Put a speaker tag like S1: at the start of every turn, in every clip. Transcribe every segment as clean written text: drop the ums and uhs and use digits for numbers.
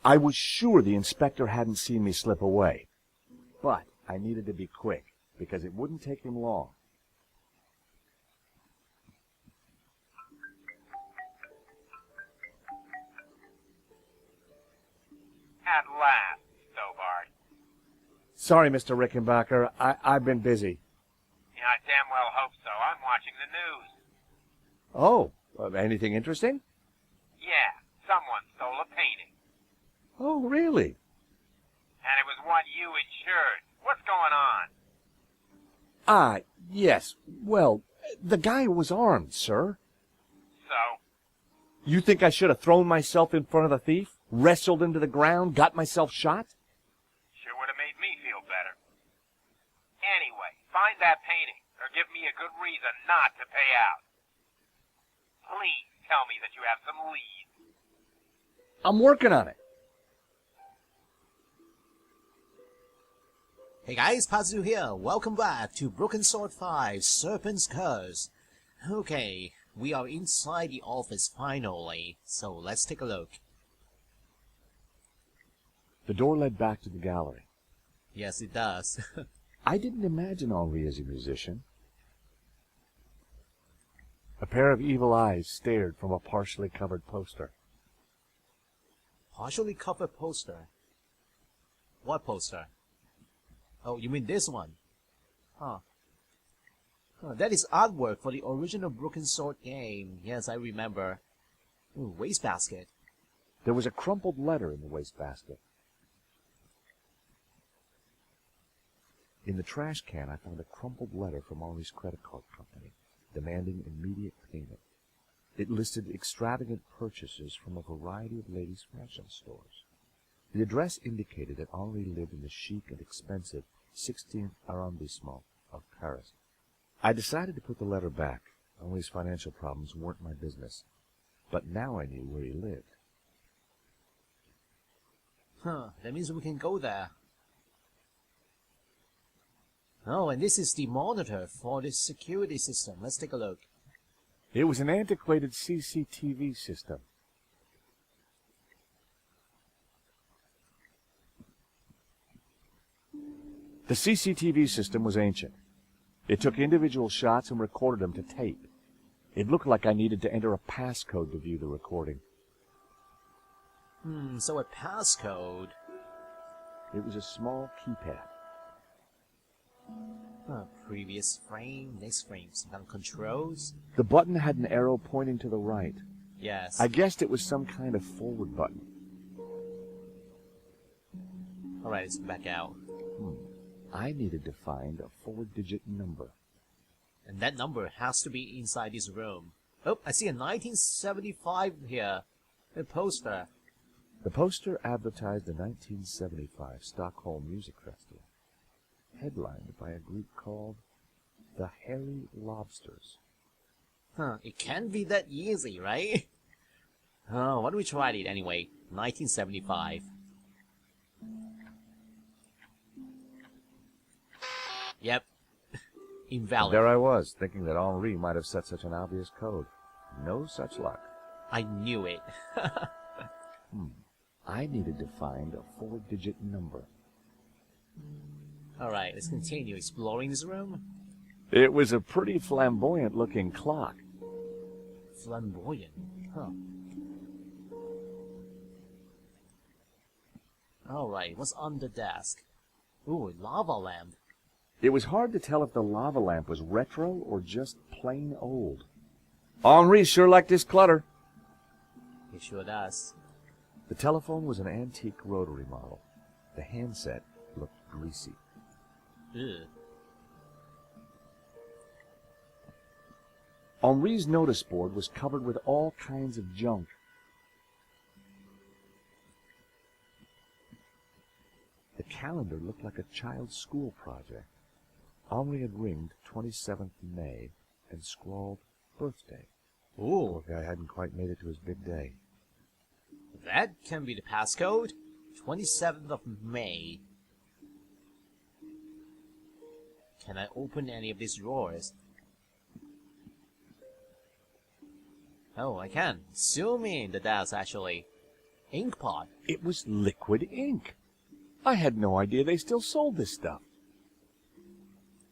S1: I was sure the inspector hadn't seen me slip away, but I needed to be quick, because it wouldn't take him long.
S2: At last, Stobart.
S1: Sorry, Mr. Rickenbacker. I've been busy.
S2: Yeah, I damn well hope so. I'm watching the news.
S1: Oh, anything interesting?
S2: Yeah, someone stole a painting.
S1: Oh, really?
S2: And it was one you insured. What's going on?
S1: Ah, yes. Well, the guy was armed, sir.
S2: So?
S1: You think I should have thrown myself in front of the thief, wrestled into the ground, got myself shot?
S2: Sure would have made me feel better. Anyway, find that painting, or give me a good reason not to pay out. Please tell me that you have some leads.
S1: I'm working on it.
S3: Hey guys, Pazu here. Welcome back to Broken Sword 5, Serpent's Curse. Okay, we are inside the office finally, so let's take a look.
S1: The door led back to the gallery.
S3: Yes, it does.
S1: I didn't imagine Henri as a musician. A pair of evil eyes stared from a partially covered poster.
S3: Partially covered poster? What poster? Oh, you mean this one? Huh. That is artwork for the original Broken Sword game. Yes, I remember. Ooh, wastebasket.
S1: There was a crumpled letter in the wastebasket. In the trash can, I found a crumpled letter from Henri's credit card company, demanding immediate payment. It listed extravagant purchases from a variety of ladies' fashion stores. The address indicated that Henri lived in the chic and expensive 16th arrondissement of Paris. I decided to put the letter back. Henri's financial problems weren't my business. But now I knew where he lived.
S3: Huh, that means we can go there. Oh, and this is the monitor for the security system. Let's take a look.
S1: It was an antiquated CCTV system. The CCTV system was ancient. It took individual shots and recorded them to tape. It looked like I needed to enter a passcode to view the recording.
S3: So a passcode.
S1: It was a small keypad.
S3: Previous frame, next frame, some kind of controls.
S1: The button had an arrow pointing to the right.
S3: Yes.
S1: I guessed it was some kind of forward button.
S3: Alright, let's go back out.
S1: I needed to find a 4-digit number.
S3: And that number has to be inside this room. Oh, I see a 1975 here. A poster.
S1: The poster advertised the 1975 Stockholm Music Festival, headlined by a group called the Hairy Lobsters.
S3: Huh, it can't be that easy, right? Oh, why don't we try it anyway? 1975. Yep. Invalid.
S1: There I was, thinking that Henri might have set such an obvious code. No such luck.
S3: I knew it.
S1: I needed to find a 4-digit number.
S3: Alright, let's continue exploring this room.
S1: It was a pretty flamboyant-looking clock.
S3: Flamboyant? Huh. Alright, what's on the desk? Ooh, a lava lamp.
S1: It was hard to tell if the lava lamp was retro or just plain old. Henri sure liked his clutter.
S3: He sure does.
S1: The telephone was an antique rotary model. The handset looked greasy.
S3: Ugh.
S1: Henri's notice board was covered with all kinds of junk. The calendar looked like a child's school project. Henri had ringed 27th May and scrawled birthday.
S3: Ooh,
S1: Poor guy hadn't quite made it to his big day.
S3: that can be the passcode. 27th of May. Can I open any of these drawers? Oh, I can. Zoom in the desk, actually. ink pot.
S1: It was liquid ink. I had no idea they still sold this stuff.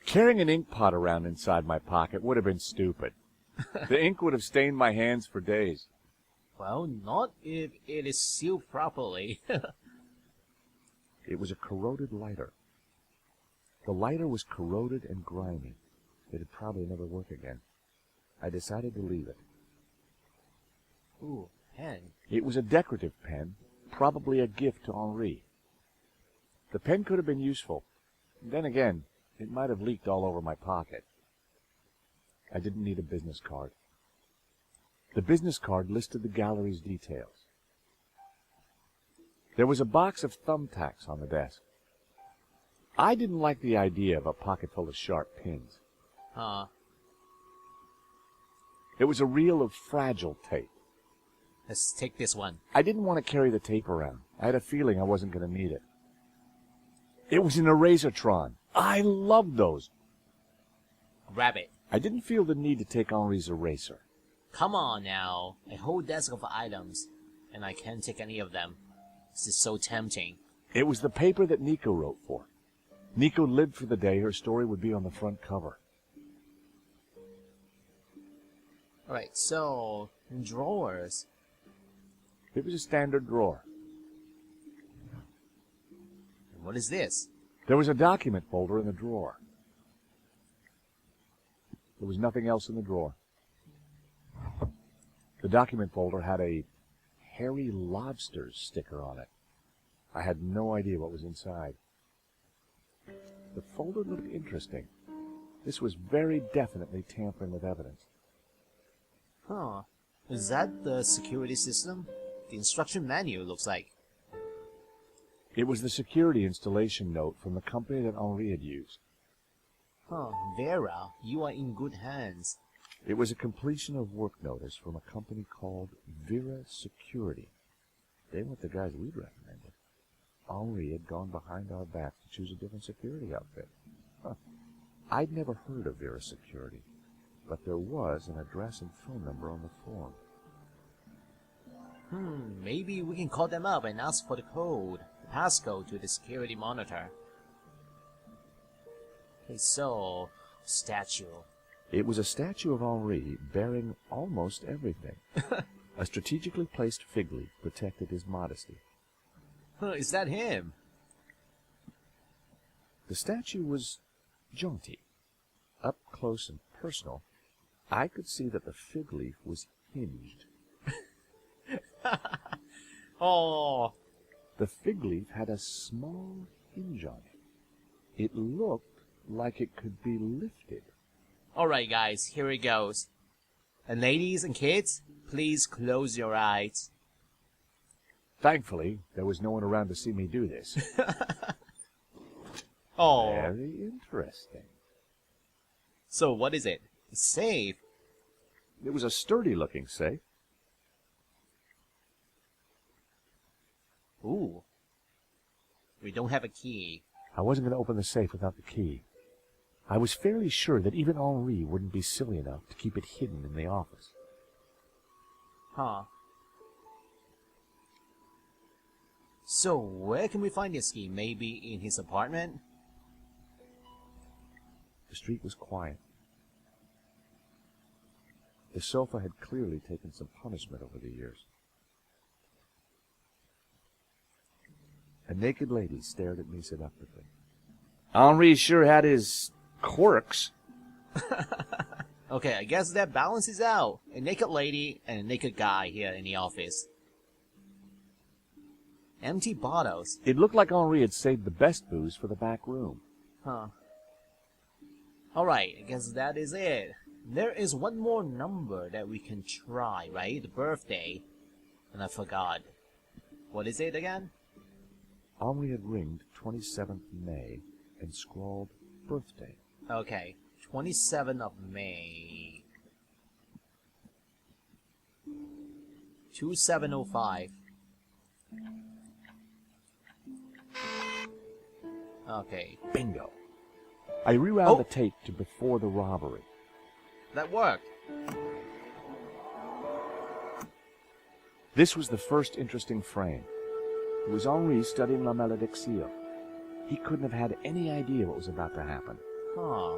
S1: Carrying an ink pot around inside my pocket would have been stupid. The ink would have stained my hands for days.
S3: Well, not if it is sealed properly.
S1: It was a corroded lighter. The lighter was corroded and grimy. It'd probably never work again. I decided to leave it.
S3: Ooh, pen.
S1: It was a decorative pen, probably a gift to Henri. The pen could have been useful. Then again, it might have leaked all over my pocket. I didn't need a business card. The business card listed the gallery's details. There was a box of thumbtacks on the desk. I didn't like the idea of a pocket full of sharp pins.
S3: Huh.
S1: It was a reel of fragile tape.
S3: Let's take this one.
S1: I didn't want to carry the tape around. I had a feeling I wasn't going to need it. It was an Erasertron. I loved those.
S3: Grab it.
S1: I didn't feel the need to take Henri's eraser.
S3: Come on now. A whole desk of items, and I can't take any of them. This is so tempting.
S1: It was the paper that Nico wrote for. Nico lived for the day her story would be on the front cover.
S3: Alright, so, drawers.
S1: It was a standard drawer.
S3: What is this?
S1: There was a document folder in the drawer. There was nothing else in the drawer. The document folder had a hairy lobsters sticker on it. I had no idea what was inside. The folder looked interesting. This was very definitely tampering with evidence.
S3: Huh. Is that the security system? The instruction manual looks like.
S1: It was the security installation note from the company that Henri had used.
S3: Huh. Vera, you are in good hands.
S1: It was a completion of work notice from a company called Vera Security. They weren't the guys we'd recommended. Henri had gone behind our backs to choose a different security outfit. Huh. I'd never heard of Vera Security, but there was an address and phone number on the form.
S3: Maybe we can call them up and ask for the code, the passcode to the security monitor. Okay, so, statue.
S1: It was a statue of Henri bearing almost everything. A strategically placed fig leaf protected his modesty.
S3: Huh, is that him?
S1: The statue was jaunty. Up close and personal, I could see that the fig leaf was hinged.
S3: Oh.
S1: The fig leaf had a small hinge on it. It looked like it could be lifted.
S3: Alright guys, here it goes. And ladies and kids, please close your eyes.
S1: Thankfully, there was no one around to see me do this.
S3: Oh.
S1: Very interesting.
S3: So what is it? It's safe.
S1: It was a sturdy-looking safe.
S3: Ooh. We don't have a key.
S1: I wasn't going to open the safe without the key. I was fairly sure that even Henri wouldn't be silly enough to keep it hidden in the office.
S3: Huh. So, where can we find this key? Maybe in his apartment?
S1: The street was quiet. The sofa had clearly taken some punishment over the years. A naked lady stared at me seductively. Henri sure had his quirks.
S3: Okay, I guess that balances out. A naked lady and a naked guy here in the office. Empty bottles.
S1: It looked like Henri had saved the best booze for the back room.
S3: Huh. Alright, I guess that is it. There is one more number that we can try, right? The birthday. And I forgot. What is it again?
S1: Henri had ringed 27th May and scrawled birthday.
S3: Okay, 27th of May. 2705. Okay.
S1: Bingo. I rewound the tape to before the robbery.
S3: That worked.
S1: This was the first interesting frame. It was Henri studying La Malédiction. He couldn't have had any idea what was about to happen.
S3: Huh.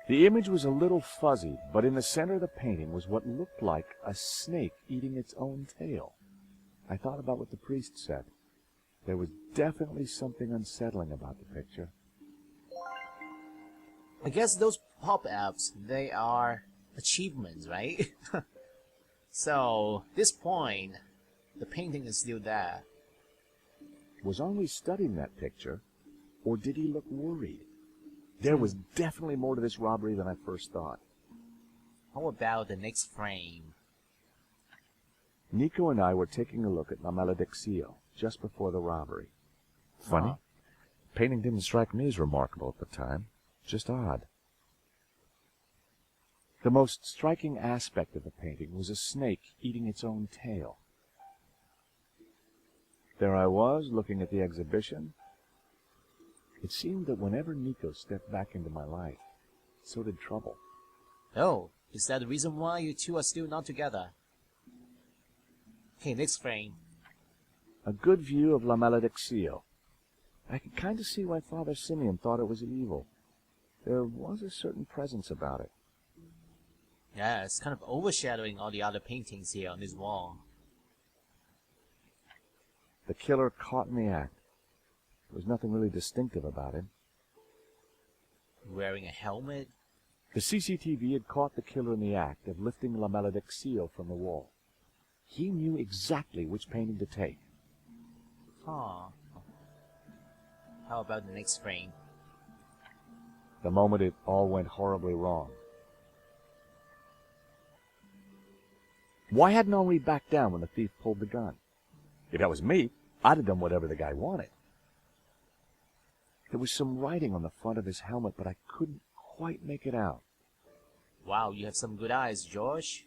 S1: The image was a little fuzzy, but in the center of the painting was what looked like a snake eating its own tail. I thought about what the priest said. There was definitely something unsettling about the picture.
S3: I guess those pop-ups, they are achievements, right? So, this point, the painting is still there.
S1: Was Henri studying that picture, or did he look worried? There was definitely more to this robbery than I first thought.
S3: How about the next frame?
S1: Nico and I were taking a look at La Malédiction just before the robbery. Funny. Painting didn't strike me as remarkable at the time. Just odd. The most striking aspect of the painting was a snake eating its own tail. There I was, looking at the exhibition. It seemed that whenever Nico stepped back into my life, so did trouble.
S3: Oh, is that the reason why you two are still not together? Okay, next frame.
S1: A good view of La Malédiction. I could kind of see why Father Simeon thought it was evil. There was a certain presence about it.
S3: Yeah, it's kind of overshadowing all the other paintings here on this wall.
S1: The killer caught in the act. There was nothing really distinctive about him.
S3: Wearing a helmet?
S1: The CCTV had caught the killer in the act of lifting La Malédiction from the wall. He knew exactly which painting to take.
S3: Huh. How about the next frame?
S1: The moment it all went horribly wrong. Why hadn't Henri backed down when the thief pulled the gun? If that was me, I'd have done whatever the guy wanted. There was some writing on the front of his helmet, but I couldn't quite make it out.
S3: Wow, you have some good eyes, George.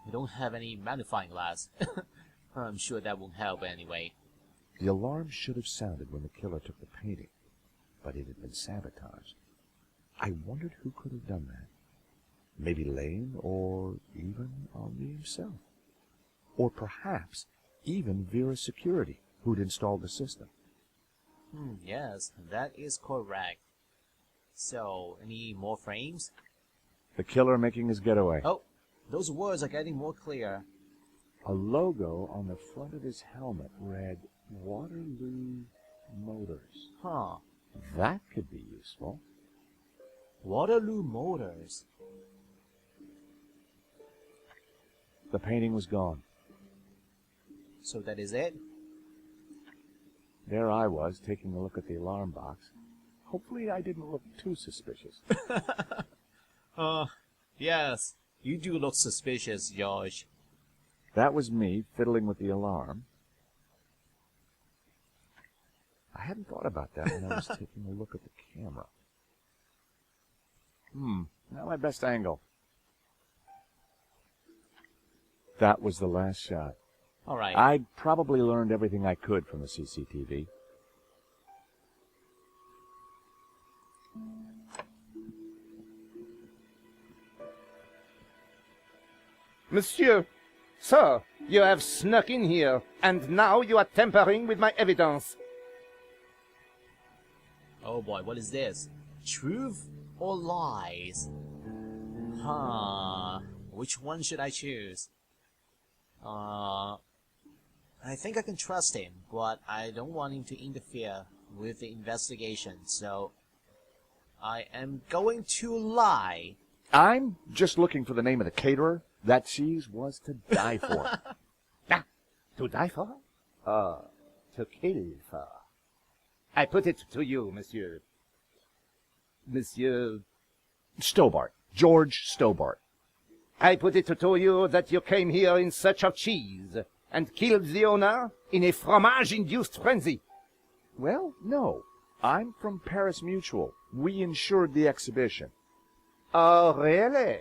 S3: You don't have any magnifying glass. I'm sure that won't help anyway.
S1: The alarm should have sounded when the killer took the painting, but it had been sabotaged. I wondered who could have done that. Maybe Lane, or even Henri himself. Or perhaps even Vera's security, who'd installed the system.
S3: Yes, that is correct. So, any more frames?
S1: The killer making his getaway.
S3: Oh, those words are getting more clear.
S1: A logo on the front of his helmet read Waterloo Motors.
S3: Huh.
S1: That could be useful.
S3: Waterloo Motors.
S1: The painting was gone.
S3: So that is it?
S1: There I was, taking a look at the alarm box. Hopefully I didn't look too suspicious.
S3: Yes. You do look suspicious, George.
S1: That was me, fiddling with the alarm. I hadn't thought about that when I was taking a look at the camera. Not my best angle. That was the last shot.
S3: All right.
S1: I'd probably learned everything I could from the CCTV.
S4: Monsieur, sir, you have snuck in here, and now you are tampering with my evidence.
S3: Oh boy, what is this? Truth or lies? Which one should I choose? I think I can trust him, but I don't want him to interfere with the investigation, so I am going to lie.
S1: I'm just looking for the name of the caterer. That cheese was to die for.
S4: To die for? To kill for. I put it to you, monsieur. Monsieur...
S1: Stobart. George Stobart.
S4: I put it to you that you came here in search of cheese and killed the owner in a fromage-induced frenzy.
S1: Well, no. I'm from Paris Mutual. We insured the exhibition.
S4: Oh, really?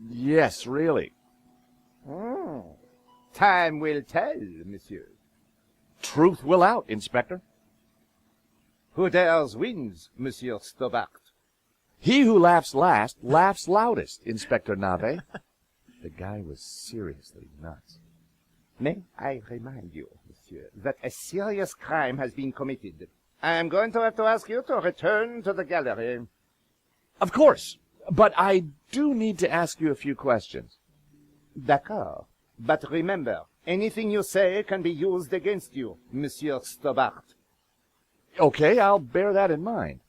S1: Yes, really.
S4: Time will tell, monsieur.
S1: Truth will out, Inspector.
S4: Who dares wins, Monsieur Stobart?
S1: He who laughs last laughs loudest, Inspector Nave. The guy was seriously nuts.
S4: May I remind you, monsieur, that a serious crime has been committed. I am going to have to ask you to return to the gallery.
S1: Of course, but I do need to ask you a few questions.
S4: D'accord. But remember, anything you say can be used against you, Monsieur Stobart.
S1: Okay, I'll bear that in mind.